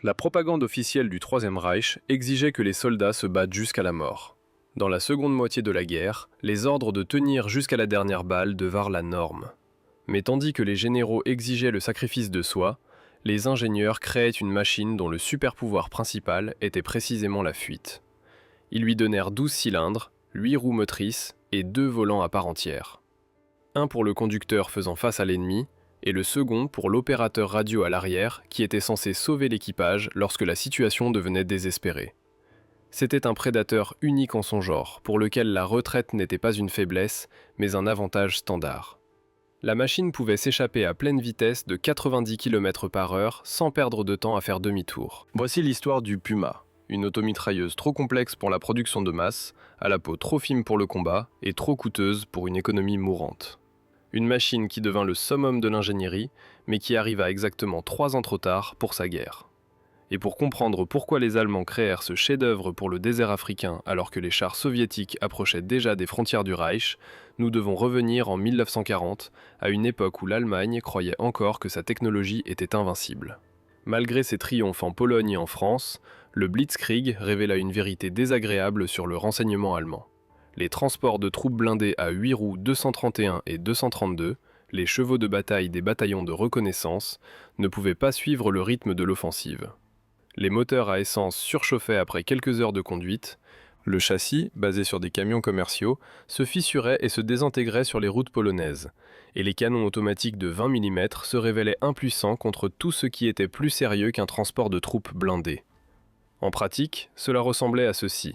La propagande officielle du Troisième Reich exigeait que les soldats se battent jusqu'à la mort. Dans la seconde moitié de la guerre, les ordres de tenir jusqu'à la dernière balle devinrent la norme. Mais tandis que les généraux exigeaient le sacrifice de soi, les ingénieurs créaient une machine dont le super-pouvoir principal était précisément la fuite. Ils lui donnèrent 12 cylindres, 8 roues motrices et 2 volants à part entière. Un pour le conducteur faisant face à l'ennemi, et le second pour l'opérateur radio à l'arrière qui était censé sauver l'équipage lorsque la situation devenait désespérée. C'était un prédateur unique en son genre, pour lequel la retraite n'était pas une faiblesse, mais un avantage standard. La machine pouvait s'échapper à pleine vitesse de 90 km/h sans perdre de temps à faire demi-tour. Voici l'histoire du Puma, une automitrailleuse trop complexe pour la production de masse, à la peau trop fine pour le combat et trop coûteuse pour une économie mourante. Une machine qui devint le summum de l'ingénierie, mais qui arriva exactement 3 ans trop tard pour sa guerre. Et pour comprendre pourquoi les Allemands créèrent ce chef-d'œuvre pour le désert africain alors que les chars soviétiques approchaient déjà des frontières du Reich, nous devons revenir en 1940, à une époque où l'Allemagne croyait encore que sa technologie était invincible. Malgré ses triomphes en Pologne et en France, le Blitzkrieg révéla une vérité désagréable sur le renseignement allemand. Les transports de troupes blindées à 8 roues 231 et 232, les chevaux de bataille des bataillons de reconnaissance, ne pouvaient pas suivre le rythme de l'offensive. Les moteurs à essence surchauffaient après quelques heures de conduite, le châssis, basé sur des camions commerciaux, se fissurait et se désintégrait sur les routes polonaises, et les canons automatiques de 20 mm se révélaient impuissants contre tout ce qui était plus sérieux qu'un transport de troupes blindées. En pratique, cela ressemblait à ceci.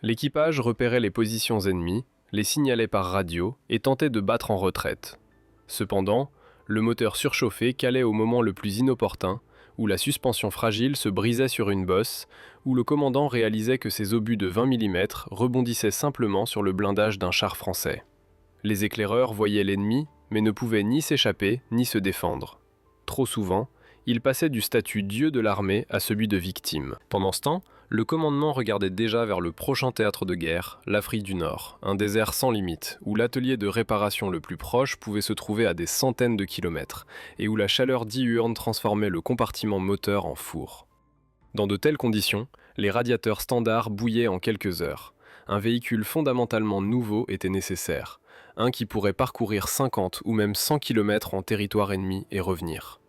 L'équipage repérait les positions ennemies, les signalait par radio et tentait de battre en retraite. Cependant, le moteur surchauffé calait au moment le plus inopportun, où la suspension fragile se brisait sur une bosse, où le commandant réalisait que ses obus de 20 mm rebondissaient simplement sur le blindage d'un char français. Les éclaireurs voyaient l'ennemi, mais ne pouvaient ni s'échapper ni se défendre. Trop souvent, il passait du statut dieu de l'armée à celui de victime. Pendant ce temps, le commandement regardait déjà vers le prochain théâtre de guerre, l'Afrique du Nord, un désert sans limite, où l'atelier de réparation le plus proche pouvait se trouver à des centaines de kilomètres, et où la chaleur diurne transformait le compartiment moteur en four. Dans de telles conditions, les radiateurs standards bouillaient en quelques heures. Un véhicule fondamentalement nouveau était nécessaire, un qui pourrait parcourir 50 ou même 100 km en territoire ennemi et revenir.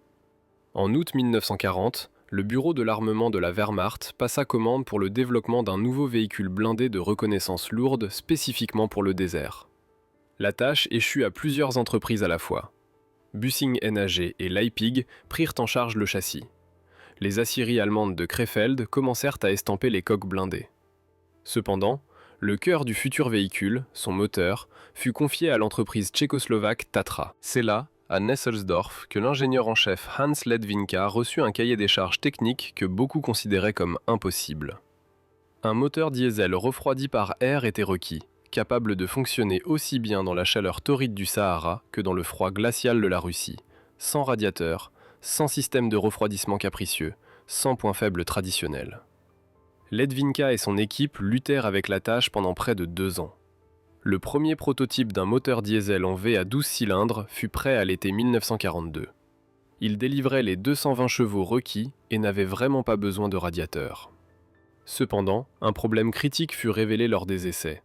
En août 1940, le bureau de l'armement de la Wehrmacht passa commande pour le développement d'un nouveau véhicule blindé de reconnaissance lourde spécifiquement pour le désert. La tâche échut à plusieurs entreprises à la fois. Büssing NAG et Leipzig prirent en charge le châssis. Les aciéries allemandes de Krefeld commencèrent à estamper les coques blindées. Cependant, le cœur du futur véhicule, son moteur, fut confié à l'entreprise tchécoslovaque Tatra. C'est là, à Nesselsdorf, que l'ingénieur en chef Hans Ledwinka reçut un cahier des charges techniques que beaucoup considéraient comme impossible. Un moteur diesel refroidi par air était requis, capable de fonctionner aussi bien dans la chaleur torride du Sahara que dans le froid glacial de la Russie, sans radiateur, sans système de refroidissement capricieux, sans point faible traditionnel. Ledwinka et son équipe luttèrent avec la tâche pendant près de 2 ans. Le premier prototype d'un moteur diesel en V à 12 cylindres fut prêt à l'été 1942. Il délivrait les 220 chevaux requis et n'avait vraiment pas besoin de radiateur. Cependant, un problème critique fut révélé lors des essais.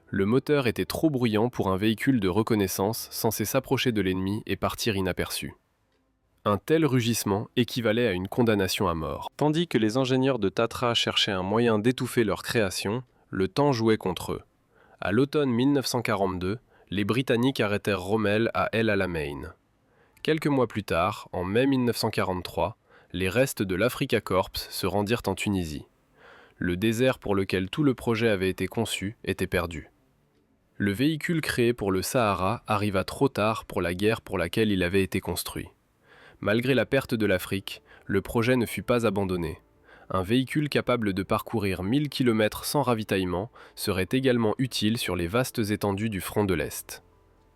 Le moteur était trop bruyant pour un véhicule de reconnaissance censé s'approcher de l'ennemi et partir inaperçu. Un tel rugissement équivalait à une condamnation à mort. Tandis que les ingénieurs de Tatra cherchaient un moyen d'étouffer leur création, le temps jouait contre eux. À l'automne 1942, les Britanniques arrêtèrent Rommel à El Alamein. Quelques mois plus tard, en mai 1943, les restes de l'Africa Corps se rendirent en Tunisie. Le désert pour lequel tout le projet avait été conçu était perdu. Le véhicule créé pour le Sahara arriva trop tard pour la guerre pour laquelle il avait été construit. Malgré la perte de l'Afrique, le projet ne fut pas abandonné. Un véhicule capable de parcourir 1000 km sans ravitaillement serait également utile sur les vastes étendues du front de l'Est.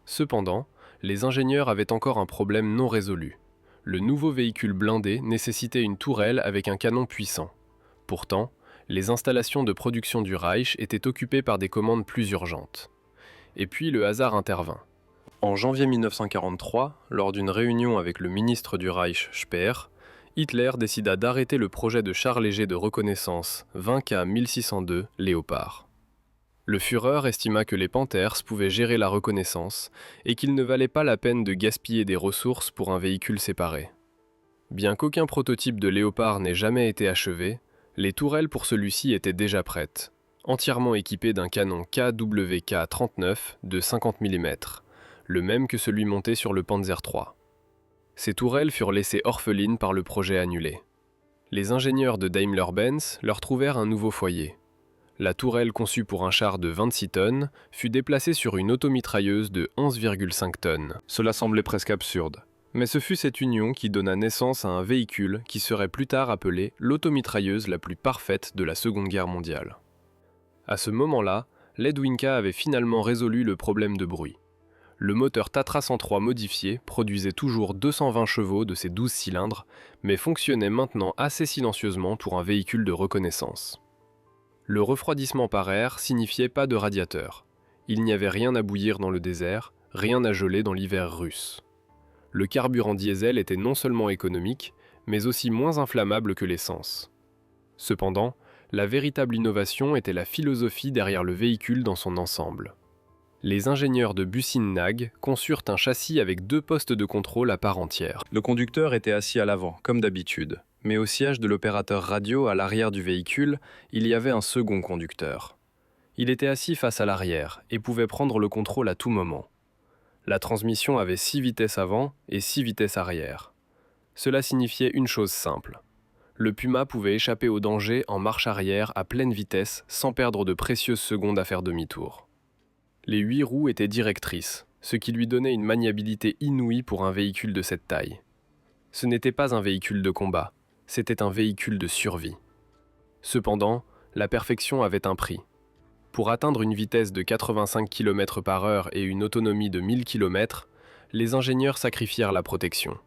Cependant, les ingénieurs avaient encore un problème non résolu. Le nouveau véhicule blindé nécessitait une tourelle avec un canon puissant. Pourtant, les installations de production du Reich étaient occupées par des commandes plus urgentes. Et puis le hasard intervint. En janvier 1943, lors d'une réunion avec le ministre du Reich Speer, Hitler décida d'arrêter le projet de char léger de reconnaissance 20K 1602 Léopard. Le Führer estima que les Panthers pouvaient gérer la reconnaissance et qu'il ne valait pas la peine de gaspiller des ressources pour un véhicule séparé. Bien qu'aucun prototype de Léopard n'ait jamais été achevé, les tourelles pour celui-ci étaient déjà prêtes, entièrement équipées d'un canon KWK-39 de 50 mm, le même que celui monté sur le Panzer III. Ces tourelles furent laissées orphelines par le projet annulé. Les ingénieurs de Daimler-Benz leur trouvèrent un nouveau foyer. La tourelle conçue pour un char de 26 tonnes fut déplacée sur une automitrailleuse de 11,5 tonnes. Cela semblait presque absurde. Mais ce fut cette union qui donna naissance à un véhicule qui serait plus tard appelé l'automitrailleuse la plus parfaite de la Seconde Guerre mondiale. À ce moment-là, Ledwinka avait finalement résolu le problème de bruit. Le moteur Tatra 103 modifié produisait toujours 220 chevaux de ses 12 cylindres, mais fonctionnait maintenant assez silencieusement pour un véhicule de reconnaissance. Le refroidissement par air signifiait pas de radiateur. Il n'y avait rien à bouillir dans le désert, rien à geler dans l'hiver russe. Le carburant diesel était non seulement économique, mais aussi moins inflammable que l'essence. Cependant, la véritable innovation était la philosophie derrière le véhicule dans son ensemble. Les ingénieurs de Busin-Nag conçurent un châssis avec 2 postes de contrôle à part entière. Le conducteur était assis à l'avant, comme d'habitude, mais au siège de l'opérateur radio à l'arrière du véhicule, il y avait un second conducteur. Il était assis face à l'arrière et pouvait prendre le contrôle à tout moment. La transmission avait 6 vitesses avant et 6 vitesses arrière. Cela signifiait une chose simple. Le Puma pouvait échapper au danger en marche arrière à pleine vitesse sans perdre de précieuses secondes à faire demi-tour. Les 8 roues étaient directrices, ce qui lui donnait une maniabilité inouïe pour un véhicule de cette taille. Ce n'était pas un véhicule de combat, c'était un véhicule de survie. Cependant, la perfection avait un prix. Pour atteindre une vitesse de 85 km/h et une autonomie de 1000 km, les ingénieurs sacrifièrent la protection.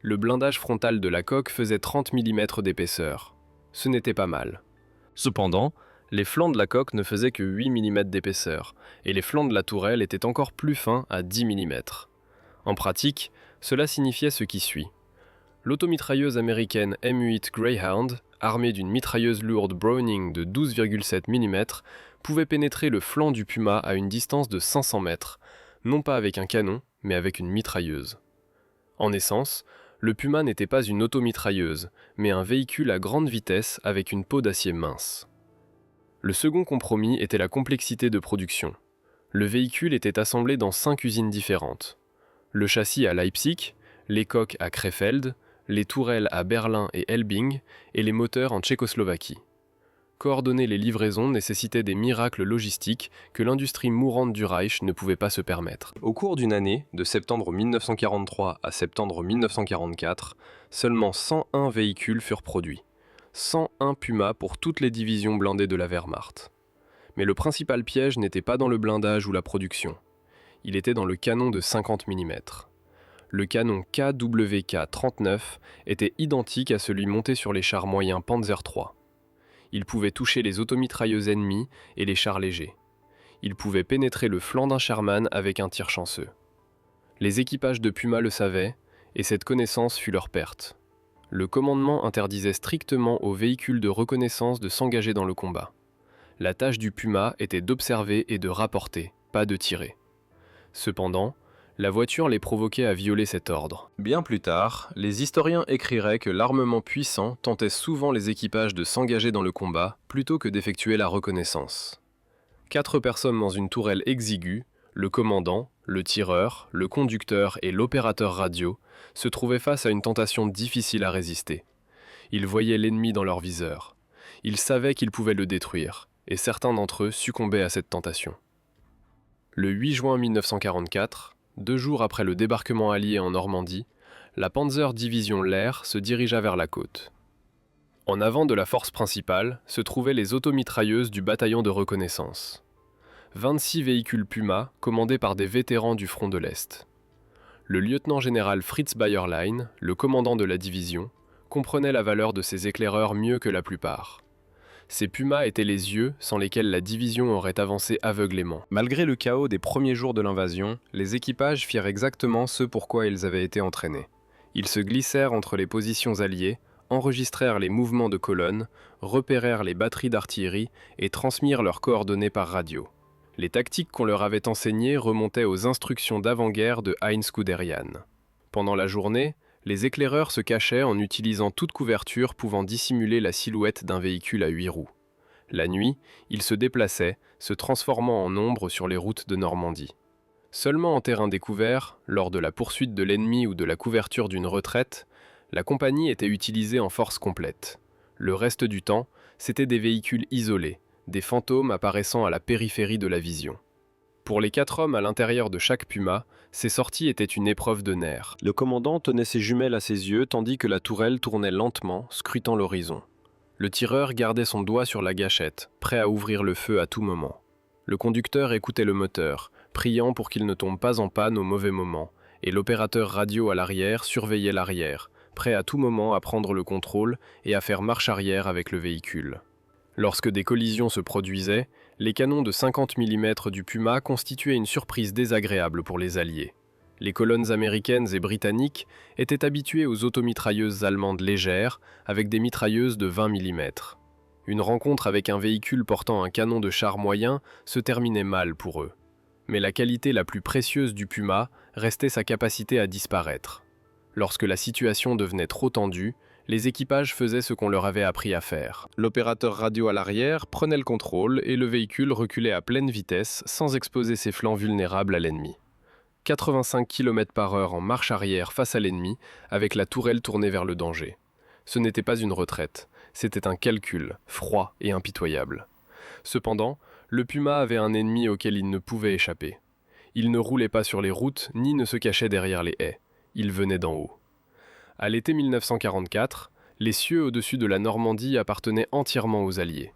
Le blindage frontal de la coque faisait 30 mm d'épaisseur. Ce n'était pas mal. Cependant, les flancs de la coque ne faisaient que 8 mm d'épaisseur, et les flancs de la tourelle étaient encore plus fins à 10 mm. En pratique, cela signifiait ce qui suit. L'automitrailleuse américaine M8 Greyhound, armée d'une mitrailleuse lourde Browning de 12,7 mm, pouvait pénétrer le flanc du Puma à une distance de 500 mètres, non pas avec un canon, mais avec une mitrailleuse. En essence, le Puma n'était pas une automitrailleuse, mais un véhicule à grande vitesse avec une peau d'acier mince. Le second compromis était la complexité de production. Le véhicule était assemblé dans 5 usines différentes. Le châssis à Leipzig, les coques à Krefeld, les tourelles à Berlin et Elbing, et les moteurs en Tchécoslovaquie. Coordonner les livraisons nécessitait des miracles logistiques que l'industrie mourante du Reich ne pouvait pas se permettre. Au cours d'une année, de septembre 1943 à septembre 1944, seulement 101 véhicules furent produits. 101 Puma pour toutes les divisions blindées de la Wehrmacht. Mais le principal piège n'était pas dans le blindage ou la production. Il était dans le canon de 50 mm. Le canon KWK-39 était identique à celui monté sur les chars moyens Panzer III. Il pouvait toucher les automitrailleuses ennemies et les chars légers. Il pouvait pénétrer le flanc d'un Sherman avec un tir chanceux. Les équipages de Puma le savaient, et cette connaissance fut leur perte. Le commandement interdisait strictement aux véhicules de reconnaissance de s'engager dans le combat. La tâche du Puma était d'observer et de rapporter, pas de tirer. Cependant, la voiture les provoquait à violer cet ordre. Bien plus tard, les historiens écriraient que l'armement puissant tentait souvent les équipages de s'engager dans le combat plutôt que d'effectuer la reconnaissance. 4 personnes dans une tourelle exiguë, le commandant, le tireur, le conducteur et l'opérateur radio, se trouvaient face à une tentation difficile à résister. Ils voyaient l'ennemi dans leur viseur. Ils savaient qu'ils pouvaient le détruire, et certains d'entre eux succombaient à cette tentation. Le 8 juin 1944, 2 jours après le débarquement allié en Normandie, la Panzer Division Lehr se dirigea vers la côte. En avant de la force principale se trouvaient les automitrailleuses du bataillon de reconnaissance. 26 véhicules Puma commandés par des vétérans du front de l'Est. Le lieutenant-général Fritz Bayerlein, le commandant de la division, comprenait la valeur de ces éclaireurs mieux que la plupart. Ces Pumas étaient les yeux sans lesquels la division aurait avancé aveuglément. Malgré le chaos des premiers jours de l'invasion, les équipages firent exactement ce pour quoi ils avaient été entraînés. Ils se glissèrent entre les positions alliées, enregistrèrent les mouvements de colonnes, repérèrent les batteries d'artillerie et transmirent leurs coordonnées par radio. Les tactiques qu'on leur avait enseignées remontaient aux instructions d'avant-guerre de Heinz Guderian. Pendant la journée, les éclaireurs se cachaient en utilisant toute couverture pouvant dissimuler la silhouette d'un véhicule à 8 roues. La nuit, ils se déplaçaient, se transformant en ombre sur les routes de Normandie. Seulement en terrain découvert, lors de la poursuite de l'ennemi ou de la couverture d'une retraite, la compagnie était utilisée en force complète. Le reste du temps, c'étaient des véhicules isolés, des fantômes apparaissant à la périphérie de la vision. Pour les 4 hommes à l'intérieur de chaque Puma, ces sorties étaient une épreuve de nerfs. Le commandant tenait ses jumelles à ses yeux tandis que la tourelle tournait lentement, scrutant l'horizon. Le tireur gardait son doigt sur la gâchette, prêt à ouvrir le feu à tout moment. Le conducteur écoutait le moteur, priant pour qu'il ne tombe pas en panne au mauvais moment, et l'opérateur radio à l'arrière surveillait l'arrière, prêt à tout moment à prendre le contrôle et à faire marche arrière avec le véhicule. Lorsque des collisions se produisaient, les canons de 50 mm du Puma constituaient une surprise désagréable pour les Alliés. Les colonnes américaines et britanniques étaient habituées aux automitrailleuses allemandes légères, avec des mitrailleuses de 20 mm. Une rencontre avec un véhicule portant un canon de char moyen se terminait mal pour eux. Mais la qualité la plus précieuse du Puma restait sa capacité à disparaître. Lorsque la situation devenait trop tendue, les équipages faisaient ce qu'on leur avait appris à faire. L'opérateur radio à l'arrière prenait le contrôle et le véhicule reculait à pleine vitesse sans exposer ses flancs vulnérables à l'ennemi. 85 km/h en marche arrière face à l'ennemi, avec la tourelle tournée vers le danger. Ce n'était pas une retraite, c'était un calcul, froid et impitoyable. Cependant, le Puma avait un ennemi auquel il ne pouvait échapper. Il ne roulait pas sur les routes ni ne se cachait derrière les haies. Il venait d'en haut. À l'été 1944, les cieux au-dessus de la Normandie appartenaient entièrement aux Alliés.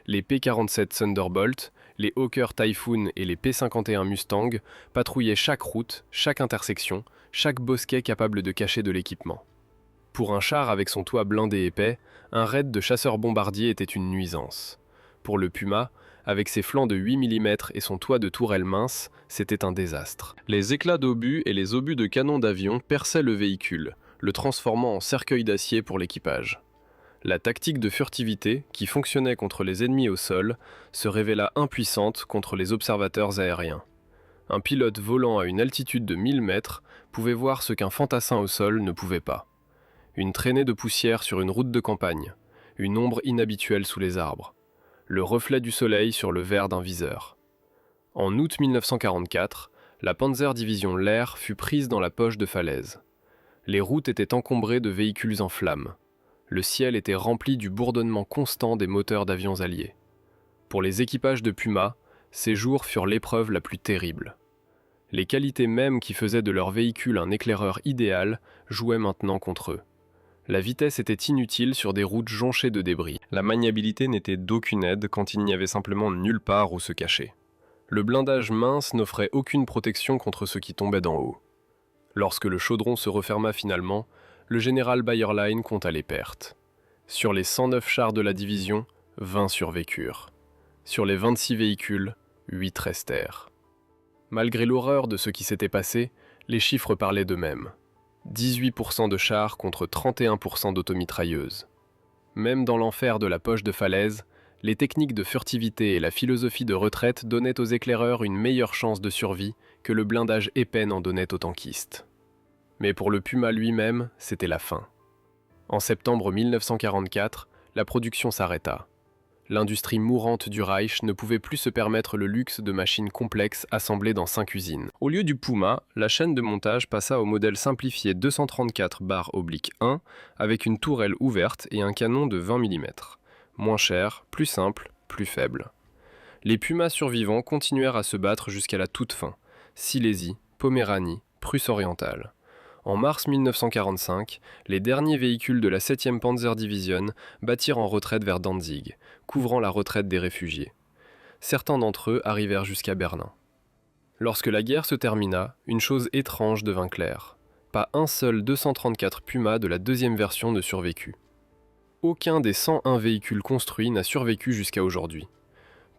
Les P-47 Thunderbolt, les Hawker Typhoon et les P-51 Mustang patrouillaient chaque route, chaque intersection, chaque bosquet capable de cacher de l'équipement. Pour un char avec son toit blindé épais, un raid de chasseurs-bombardiers était une nuisance. Pour le Puma, avec ses flancs de 8 mm et son toit de tourelle mince, c'était un désastre. Les éclats d'obus et les obus de canon d'avion perçaient le véhicule, le transformant en cercueil d'acier pour l'équipage. La tactique de furtivité, qui fonctionnait contre les ennemis au sol, se révéla impuissante contre les observateurs aériens. Un pilote volant à une altitude de 1000 mètres pouvait voir ce qu'un fantassin au sol ne pouvait pas. Une traînée de poussière sur une route de campagne, une ombre inhabituelle sous les arbres, le reflet du soleil sur le verre d'un viseur. En août 1944, la Panzer Division Lehr fut prise dans la poche de falaise. Les routes étaient encombrées de véhicules en flammes. Le ciel était rempli du bourdonnement constant des moteurs d'avions alliés. Pour les équipages de Puma, ces jours furent l'épreuve la plus terrible. Les qualités mêmes qui faisaient de leur véhicule un éclaireur idéal jouaient maintenant contre eux. La vitesse était inutile sur des routes jonchées de débris. La maniabilité n'était d'aucune aide quand il n'y avait simplement nulle part où se cacher. Le blindage mince n'offrait aucune protection contre ce qui tombait d'en haut. Lorsque le chaudron se referma finalement, le général Bayerlein compta les pertes. Sur les 109 chars de la division, 20 survécurent. Sur les 26 véhicules, 8 restèrent. Malgré l'horreur de ce qui s'était passé, les chiffres parlaient d'eux-mêmes. 18% de chars contre 31% d'automitrailleuses. Même dans l'enfer de la poche de falaise, les techniques de furtivité et la philosophie de retraite donnaient aux éclaireurs une meilleure chance de survie que le blindage épais n'en donnait aux tankistes. Mais pour le Puma lui-même, c'était la fin. En septembre 1944, la production s'arrêta. L'industrie mourante du Reich ne pouvait plus se permettre le luxe de machines complexes assemblées dans 5 usines. Au lieu du Puma, la chaîne de montage passa au modèle simplifié 234/1 avec une tourelle ouverte et un canon de 20 mm. Moins cher, plus simple, plus faible. Les Pumas survivants continuèrent à se battre jusqu'à la toute fin. Silésie, Poméranie, Prusse orientale. En mars 1945, les derniers véhicules de la 7e Panzer Division battirent en retraite vers Danzig, couvrant la retraite des réfugiés. Certains d'entre eux arrivèrent jusqu'à Berlin. Lorsque la guerre se termina, une chose étrange devint claire. Pas un seul 234 Puma de la deuxième version ne survécut. Aucun des 101 véhicules construits n'a survécu jusqu'à aujourd'hui.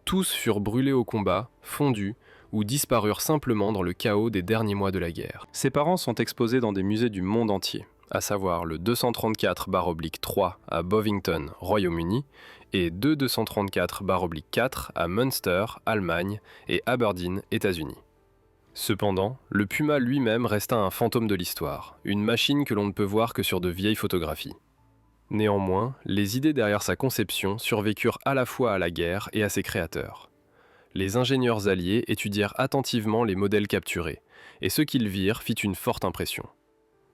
Tous furent brûlés au combat, fondus, ou disparurent simplement dans le chaos des derniers mois de la guerre. Ses parents sont exposés dans des musées du monde entier. à savoir le 234-3 à Bovington, Royaume-Uni, et deux 234-4 à Munster, Allemagne, et Aberdeen, États-Unis. Cependant, le Puma lui-même resta un fantôme de l'histoire, une machine que l'on ne peut voir que sur de vieilles photographies. Néanmoins, les idées derrière sa conception survécurent à la fois à la guerre et à ses créateurs. Les ingénieurs alliés étudièrent attentivement les modèles capturés, et ce qu'ils virent fit une forte impression.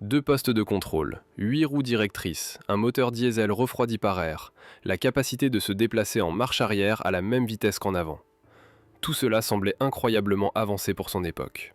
2 postes de contrôle, 8 roues directrices, un moteur diesel refroidi par air, la capacité de se déplacer en marche arrière à la même vitesse qu'en avant. Tout cela semblait incroyablement avancé pour son époque.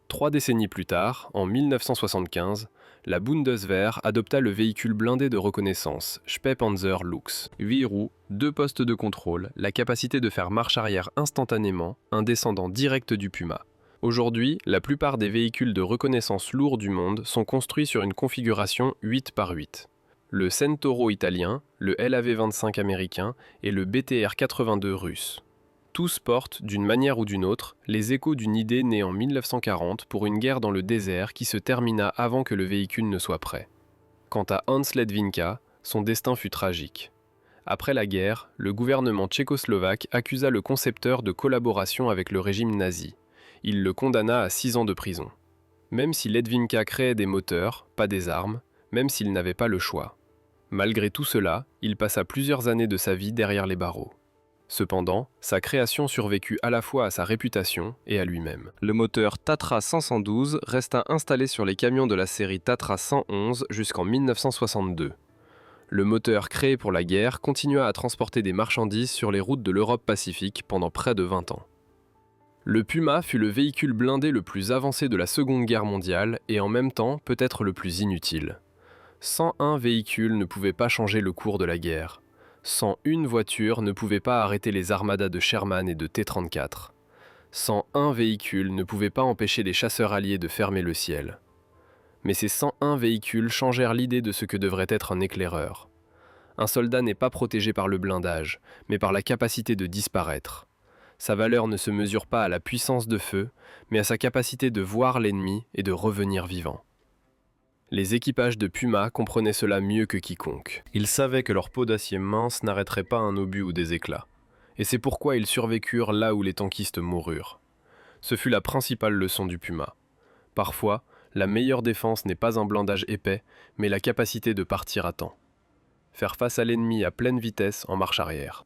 3 décennies plus tard, en 1975, la Bundeswehr adopta le véhicule blindé de reconnaissance Spähpanzer Lux. 8 roues, 2 postes de contrôle, la capacité de faire marche arrière instantanément, un descendant direct du Puma. Aujourd'hui, la plupart des véhicules de reconnaissance lourds du monde sont construits sur une configuration 8 par 8. Le Centauro italien, le LAV-25 américain et le BTR-82 russe. Tous portent, d'une manière ou d'une autre, les échos d'une idée née en 1940 pour une guerre dans le désert qui se termina avant que le véhicule ne soit prêt. Quant à Hans Ledwinka, son destin fut tragique. Après la guerre, le gouvernement tchécoslovaque accusa le concepteur de collaboration avec le régime nazi. Il le condamna à 6 ans de prison. Même si Ledwinka créait des moteurs, pas des armes, même s'il n'avait pas le choix. Malgré tout cela, il passa plusieurs années de sa vie derrière les barreaux. Cependant, sa création survécut à la fois à sa réputation et à lui-même. Le moteur Tatra 512 resta installé sur les camions de la série Tatra 111 jusqu'en 1962. Le moteur créé pour la guerre continua à transporter des marchandises sur les routes de l'Europe Pacifique pendant près de 20 ans. Le Puma fut le véhicule blindé le plus avancé de la Seconde Guerre mondiale et en même temps peut-être le plus inutile. 101 véhicules ne pouvaient pas changer le cours de la guerre. 101 voitures ne pouvaient pas arrêter les armadas de Sherman et de T-34. 101 véhicules ne pouvaient pas empêcher les chasseurs alliés de fermer le ciel. Mais ces 101 véhicules changèrent l'idée de ce que devrait être un éclaireur. Un soldat n'est pas protégé par le blindage, mais par la capacité de disparaître. Sa valeur ne se mesure pas à la puissance de feu, mais à sa capacité de voir l'ennemi et de revenir vivant. Les équipages de Puma comprenaient cela mieux que quiconque. Ils savaient que leur peau d'acier mince n'arrêterait pas un obus ou des éclats. Et c'est pourquoi ils survécurent là où les tankistes moururent. Ce fut la principale leçon du Puma. Parfois, la meilleure défense n'est pas un blindage épais, mais la capacité de partir à temps. Faire face à l'ennemi à pleine vitesse en marche arrière.